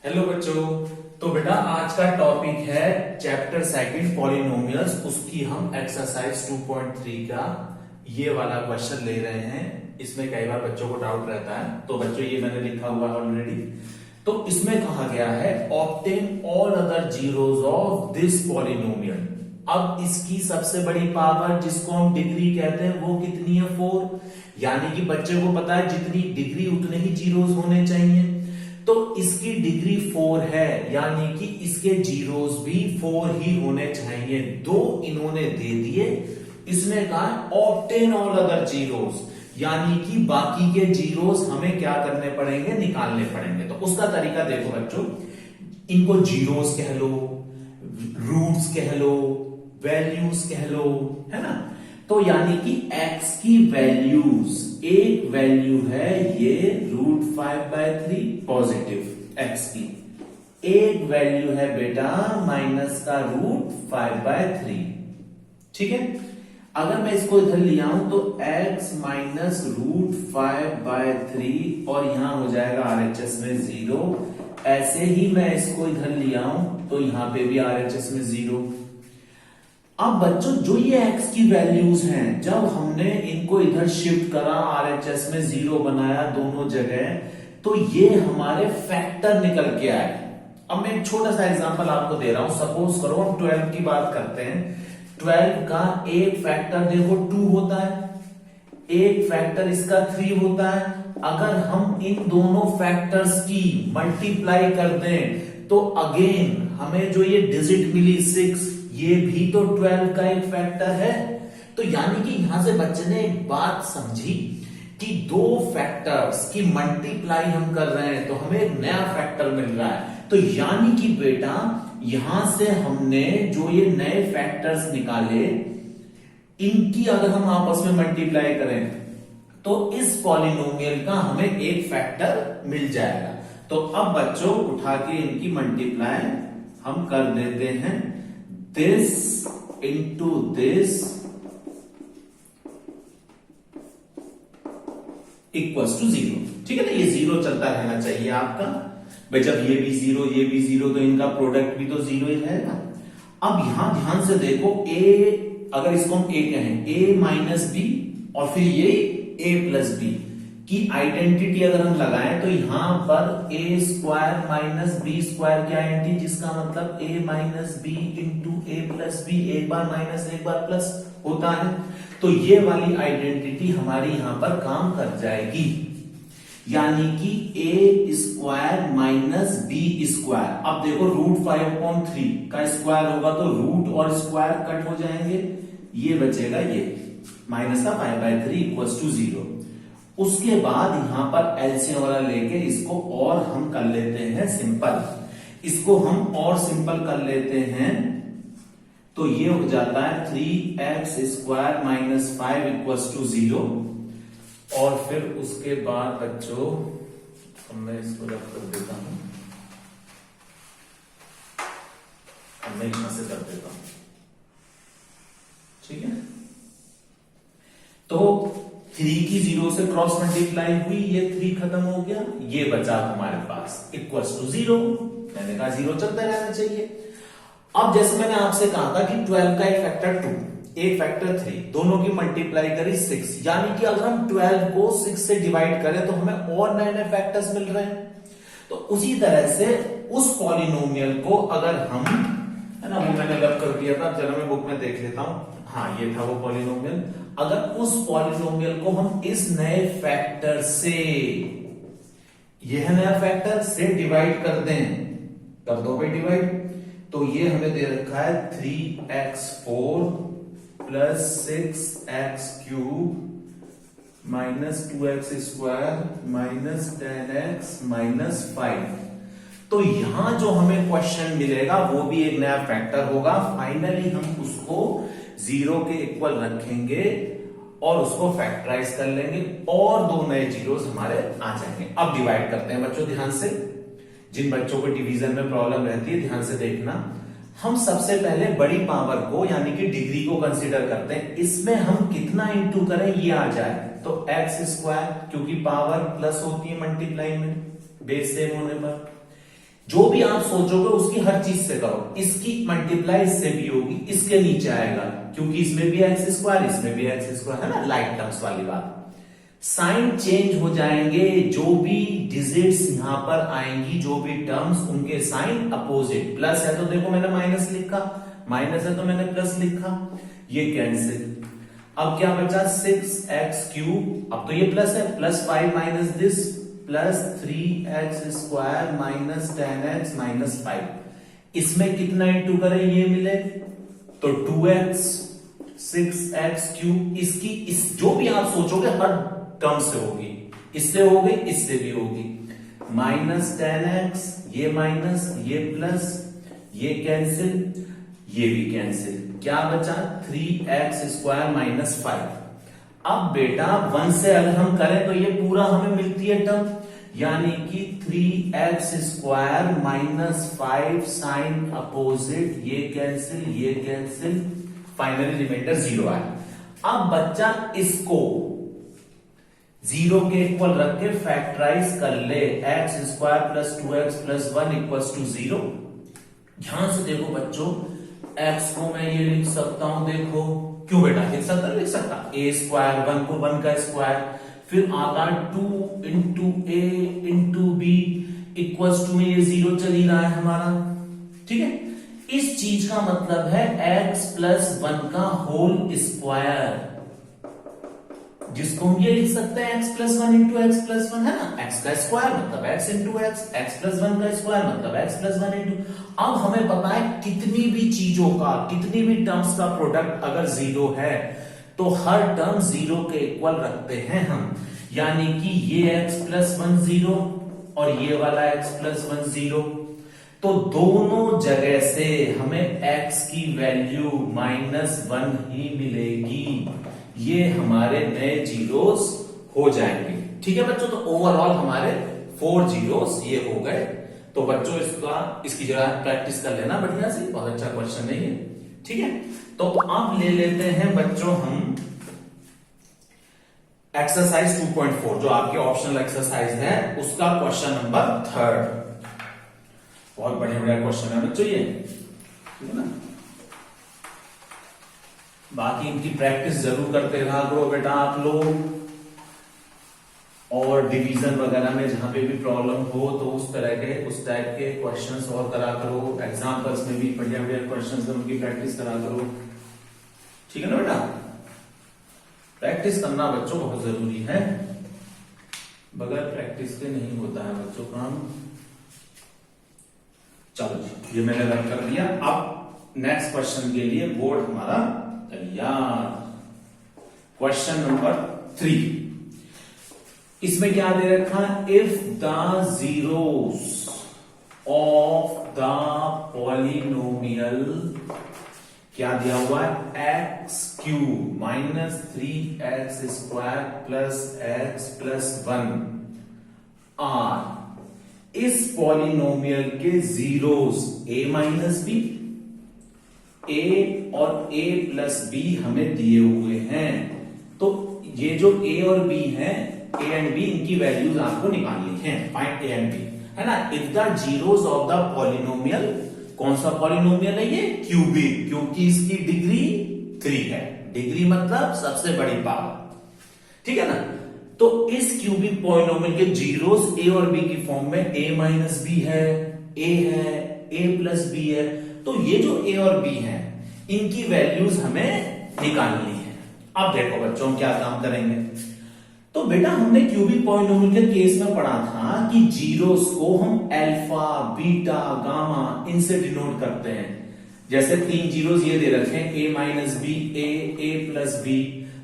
Hello बच्चों। तो बेटा आज का टॉपिक है चैप्टर सेकंड पॉलिनोमियल्स, उसकी हम एक्सरसाइज 2.3 का ये वाला क्वेश्चन ले रहे हैं। इसमें कई बार बच्चों को डाउट रहता है, तो बच्चों ये मैंने लिखा हुआ है ऑलरेडी। तो इसमें कहा गया है obtain all other zeros of this polynomial. अब इसकी सबसे बड़ी पावर जिसको हम डिग्री कहते हैं वो कितनी है? 4। यानी कि बच्चे को पता है जितनी डिग्री उतने ही जीरोस होने चाहिए, तो इसकी डिग्री 4 है, यानी कि इसके जीरोस भी 4 ही होने चाहिए। दो इन्होंने दे दिए, इसने कहा ऑब्टेन ऑल अदर जीरोस, यानी कि बाकी के जीरोस हमें क्या करने पड़ेंगे? निकालने पड़ेंगे। तो उसका तरीका देखो बच्चों, इनको जीरोस कह लो, रूट्स कह लो, वैल्यूज कह लो, है ना। तो यानी कि x की वैल्यूज, एक वैल्यू है ये √5/3 पॉजिटिव x की, एक वैल्यू है बेटा माइनस का √5/3। ठीक है, अगर मैं इसको इधर लिया हूं तो x माइनस √5/3 और यहां हो जाएगा RHS में 0। ऐसे ही मैं इसको इधर लिया हूं तो यहां पे भी RHS में 0। अब बच्चों जो ये x की वैल्यूज हैं, जब हमने इनको इधर शिफ्ट करा, RHS में 0 बनाया दोनों जगह, तो ये हमारे फैक्टर निकल के आए। अब मैं एक छोटा सा एग्जांपल आपको दे रहा हूं। सपोज करो हम 12 की बात करते हैं। 12 का एक फैक्टर देखो 2 होता है, एक फैक्टर इसका 3 होता है। अगर हम इन दोनों फैक्टर्स की मल्टीप्लाई कर दें तो अगेन हमें जो ये डिजिट मिली 6, ये भी तो 12 का एक फैक्टर है। तो यानी कि यहां से बच्चे ने एक बात समझी कि दो फैक्टर्स की मल्टीप्लाई हम कर रहे हैं तो हमें एक नया फैक्टर मिल रहा है। तो यानी कि बेटा यहां से हमने जो ये नए फैक्टर्स निकाले, इनकी अगर हम आपस में मल्टीप्लाई करें तो इस पॉलिनोमियल का हमें एक फैक्टर मिल जाएगा। तो अब बच्चों उठा के इनकी मल्टीप्लाई हम कर देते हैं। This into this equals to 0। ठीक है ना, ये 0 चलता रहना चाहिए आपका भाई। जब ये भी 0 ये भी 0 तो इनका प्रोडक्ट भी तो 0 ही रहेगा। अब यहां ध्यान से देखो, a अगर इसको हम a कहें, a माइनस बी और फिर ये a प्लस बी की आइडेंटिटी अगर हम लगाएं तो यहां पर a² माइनस b² की आइडेंटिटी, जिसका मतलब a minus B into a plus B, एक बार माइनस एक बार प्लस होता है। तो ये वाली आइडेंटिटी हमारी यहां पर काम कर जाएगी, यानी कि a² माइनस b²। अब देखो √5/3 का स्क्वायर होगा तो रूट और स्क्वायर कट हो जाएंगे, ये बचेगा ये माइनस का 5/3 इक्वल्स टू 0। उसके बाद यहां पर एलसीएम वाला लेके इसको और हम कर लेते हैं सिंपल। इसको हम और सिंपल कर लेते हैं तो ये हो जाता है 3x² माइनस 5 इक्वल्स टू 0। और फिर उसके बाद बच्चों मैं इसको रख कर देता हूं, मैं यहां से कर देता हूं। ठीक है, तो 3 की 0 से क्रॉस मल्टीप्लाई हुई, ये 3 खत्म हो गया, ये बचा हमारे पास इक्वल्स टू 0। मैंने कहा 0 चलता रहना चाहिए। अब जैसे मैंने आपसे कहा था कि 12 का एक फैक्टर 2, एक फैक्टर 3, दोनों की मल्टीप्लाई करी 6, यानी कि अगर हम 12 को 6 से डिवाइड करें तो हमें और नए नए फैक्टर्स मिल रहे हैं। तो उसी तरह से उस पॉलिनोमियल को अगर हम, है ना, वो मैंने अलग कर दिया था, चलो मैं बुक में देख लेता हूं। हाँ, ये था वो पॉलिनोमियल। अगर उस पॉलिनोमियल को हम इस नए फैक्टर से, यह नया फैक्टर से डिवाइड कर दें, कर दो भाई डिवाइड, तो ये हमें दे रखा है 3x4 plus 6x³ minus 2x² minus 10x minus 5। तो यहां जो हमें क्वेश्चन मिलेगा वो भी एक नया फैक्टर होगा। फाइनली हम उसको 0 के इक्वल रखेंगे और उसको फैक्टराइज कर लेंगे और दो नए जीरोस हमारे आ जाएंगे। अब डिवाइड करते हैं बच्चों, ध्यान से। जिन बच्चों को डिवीजन में प्रॉब्लम रहती है ध्यान से देखना। हम सबसे पहले बड़ी पावर को यानी कि डिग्री को कंसीडर करते हैं। इसमें हम कितना इंटू करें ये आ जाए तो x², क्योंकि पावर प्लस होती है मल्टीप्लाई में बेस सेम होने पर, जो भी आप सोचोगे उसकी हर चीज से करो। इसकी मल्टीप्लाई इससे भी होगी, इसके नीचे आएगा क्योंकि इसमें भी एक्स स्क्वायर, इसमें भी एक्स स्क्वायर, है ना, लाइक टर्म्स वाली बात। साइन चेंज हो जाएंगे, जो भी डिजिट्स यहां पर आएंगी, जो भी टर्म्स, उनके साइन अपोजिट। प्लस है तो देखो मैंने माइनस लिखा, माइनस है तो मैंने प्लस लिखा, ये कैंसिल। अब क्या बचा 6x³ अब तो ये प्लस है, +5 minus this plus 3x² minus 10x minus 5। इसमें कितना इंटू करें ये मिले तो 2x 6x³। इसकी इस जो भी आप सोचोगे हर टर्म से होगी, इससे हो गई, इससे भी होगी, माइनस 10x, ये माइनस, ये प्लस, ये कैंसिल, ये भी कैंसिल। क्या बचा 3x² माइनस 5। अब बेटा 1 से अगर हम करें तो ये पूरा हमें मिलती है टर्म, यानी कि 3x² माइनस 5 साइन अपोजिट, ये कैंसिल, ये कैंसिल, फाइनली रिमाइंडर 0 आया। अब बच्चा इसको 0 के इक्वल रख के फैक्टराइज कर ले, x² plus 2x plus 1 equals to 0। ध्यान से देखो बच्चों, x को मैं ये लिख सकता हूं, देखो क्यों बेटा लिख सकता, a² 1 को 1 का स्क्वायर, फिर आता 2 into a into b equals to में ये 0 चल ही रहा है हमारा, ठीक है। इस चीज का मतलब है x प्लस 1 का होल स्क्वायर, जिसको हम ये लिख सकते हैं x plus 1 into x plus 1, है ना, x का स्क्वायर मतलब x इंटू x प्लस 1 का स्क्वायर मतलब x प्लस 1 इंटू। अब हमें पता है कितनी भी चीजों का, कितनी भी टर्म्स का प्रोडक्ट अगर 0 है तो हर टर्म 0 के इक्वल रखते हैं हम, यानी कि ये x प्लस 1 0 और ये वाला x प्लस 1 0, तो दोनों जगह से हमें x की वैल्यू -1 ही मिलेगी, ये हमारे नए जीरोस हो जाएंगे, ठीक है बच्चों। तो ओवरऑल हमारे 4 जीरोस ये हो गए। तो बच्चों इसकी जरा प्रैक्टिस कर लेना बढ़िया से, बहुत अच्छा क्वेश्चन है ये, ठीक है। तो अब ले लेते हैं बच्चों हम एक्सरसाइज 2.4, जो आपके ऑप्शनल एक्सरसाइज है, उसका क्वेश्चन नंबर 3। बहुत बढ़िया क्वेश्चन है बच्चों ये, ठीक है ना। बाकी इनकी प्रैक्टिस जरूर करते रहा करो बेटा आप लोग, और डिवीजन वगैरह में जहां पे भी प्रॉब्लम हो तो उस टाइप के क्वेश्चन सॉल्व करा करो, एग्जाम्पल्स में भी बढ़िया बढ़िया क्वेश्चन है उनकी प्रैक्टिस करा करो, ठीक है ना बेटा। प्रैक्टिस करना बच्चों बहुत जरूरी है, बगैर प्रैक्टिस के नहीं होता है बच्चों काम। चलो ये मैंने रन कर दिया। अब नेक्स्ट क्वेश्चन के लिए बोर्ड हमारा तैयार। क्वेश्चन नंबर 3, इसमें क्या दे रखा है, if the zeros of the polynomial, क्या दिया हुआ है, x³ minus 3x² plus x plus 1 are इस पॉलिनोमियल के zeros a minus B, a और a प्लस b हमें दिए हुए हैं। तो ये जो a और b हैं, a एंड b, इनकी वैल्यूज आपको निकालनी है, फाइंड a एंड b, है ना। If the zeros of the polynomial, कौन सा पॉलिनोमियल है ये, क्यूबिक, क्योंकि इसकी डिग्री 3 है, डिग्री मतलब सबसे बड़ी पावर, ठीक है ना। तो इस क्यूबिक पॉलिनोमियल के जीरोस a और b की फॉर्म में a माइनस b है, a है, a प्लस b है। तो ये जो a और b हैं, इनकी वैल्यूज हमें निकालनी है। अब देखो बच्चों हम क्या काम करेंगे। तो बेटा हमने क्यूबिक पॉलिनोमियल के केस में पढ़ा था कि जीरोस को हम अल्फा, बीटा, गामा इनसे डिनोट करते हैं। जैसे 3 जीरोस ये दे रखे हैं, a minus B, a plus B,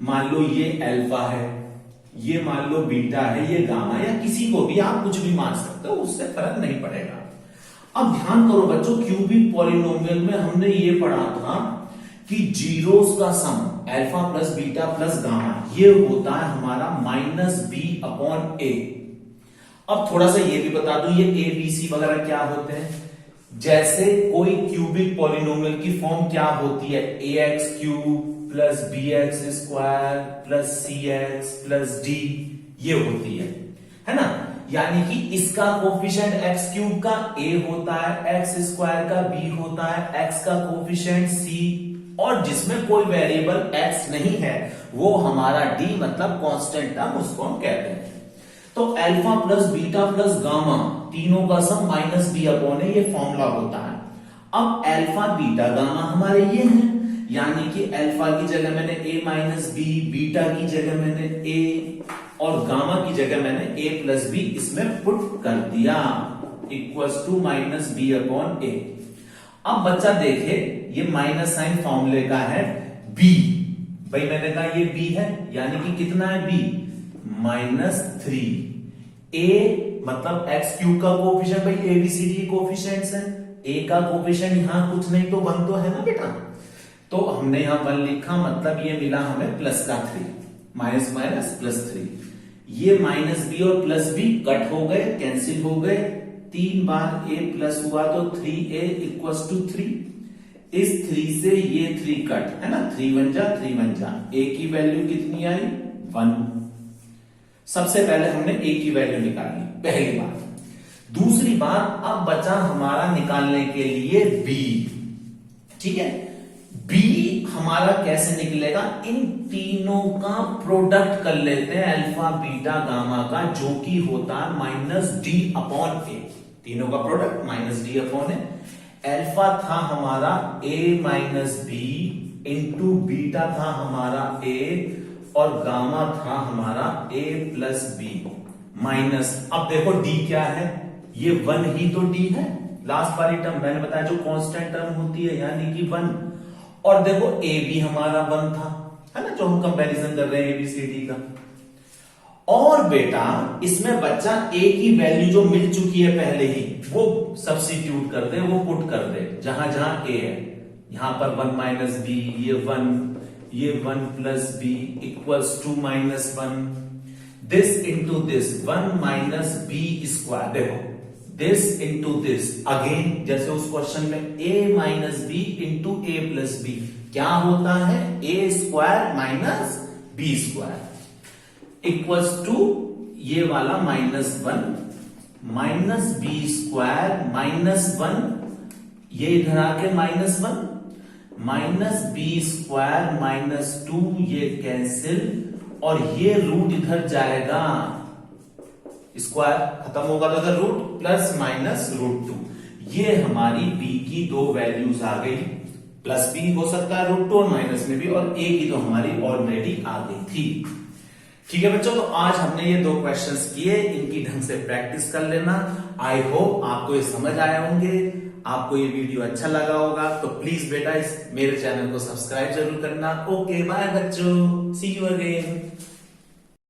मान लो ये अल्फा है, ये मान लो बीटा है, ये गामा, या किसी को भी आप कुछ भी मान सकते हो, उससे फर्क नहीं पड़ेगा। अब ध्यान करो बच्चों, क्यूबिक पॉलिनोमियल में हमने ये पढ़ा था कि जीरोस का sum alpha plus beta plus gamma, ये होता है हमारा -b/a। अब थोड़ा सा ये भी बता दूं, ये a b c वगैरह क्या होते हैं। जैसे कोई क्यूबिक पॉलिनोमियल की फॉर्म क्या होती है, ax³ plus bx² plus cx plus d, ये होती है ना। यानी कि इसका कोफिशिएंट एक्स क्यूब का a होता है, एक्स स्क्वायर का b होता है, x का कोफिशिएंट c, और जिसमें कोई वेरिएबल x नहीं है वो हमारा d मतलब कांस्टेंट टर्म, उसको हम कहते हैं। तो alpha plus beta plus gamma तीनों का सम माइनस बी अपॉन ए, ये फॉर्मूला होता है। अब अल्फा बीटा गामा हमारे ये हैं, यानी कि अल्फा की जगह मैंने a माइनस बी, बीटा की जगह मैंने a और गामा की जगह मैंने a प्लस बी इसमें पुट कर दिया, equals to minus B upon A. अब बच्चा देखे ये माइनस साइन फॉर्मूले का है b, भाई मैंने कहा ये b है, यानी कि कितना है b -3, a मतलब x क्यूब का कोफिशिएंट, भाई एबीसीडी कोफिशिएंट्स हैं, a का कोफिशिएंट यहां कुछ नहीं तो 1 तो है ना बेटा, तो हमने यहां 1 लिखा, मतलब ये मिला हमें प्लस का 3, माइनस माइनस प्लस 3, ये माइनस बी और प्लस बी कट हो गए, कैंसिल हो गए, 3 बार a प्लस हुआ तो 3a इक्वल्स टू 3, इस 3 से ये 3 कट है ना, 3 1 जा 3 1 जा, a की वैल्यू कितनी आई 1। सबसे पहले हमने a की वैल्यू निकाली, पहली बात। दूसरी बात, अब बचा हमारा निकालने के लिए b, ठीक है। b हमारा कैसे निकलेगा, इन तीनों का प्रोडक्ट कर लेते हैं, अल्फा बीटा गामा का, जो कि होता है माइनस डी अपॉन ए, तीनों का product minus D upon A. Alpha था हमारा a minus B into beta था हमारा a और गामा था हमारा a प्लस बी माइनस, अब देखो d क्या है, ये 1 ही तो d है, लास्ट वाली टर्म मैंने बताया जो कांस्टेंट टर्म होती है, यानी कि 1, और देखो a भी हमारा 1 था, है ना, जो हम कंपैरिजन कर रहे हैं एबीसीडी का। और बेटा इसमें बच्चा a की वैल्यू जो मिल चुकी है पहले ही, वो सब्स्टिट्यूट कर दे, वो पुट कर दे जहां जहां a है, यहां पर 1 माइनस बी, ये 1 plus B equals to minus 1, this into this 1 minus B square, देखो दिस इंटू दिस अगेन, जैसे उस क्वेश्चन में a minus B into A plus B क्या होता है, a square minus B square equals to ये वाला -1 माइनस बी स्क्वायर -1, ये इधर आके -1 माइनस बी स्क्वायर -2, ये कैंसिल, और ये रूट इधर जाएगा, स्क्वायर खत्म होगा तो इधर रूट प्लस माइनस √2, ये हमारी b की दो वैल्यूज आ गई, प्लस भी हो सकता है √2 और माइनस में भी, और a की तो हमारी ऑलरेडी आ गई थी। ठीक है बच्चों, तो आज हमने ये 2 क्वेश्चंस किए, इनकी ढंग से प्रैक्टिस कर लेना। आई होप आपको ये समझ आए होंगे, आपको ये वीडियो अच्छा लगा होगा, तो प्लीज बेटा इस मेरे चैनल को सब्सक्राइब जरूर करना। ओके बाय बच्चों, सी यू अगेन।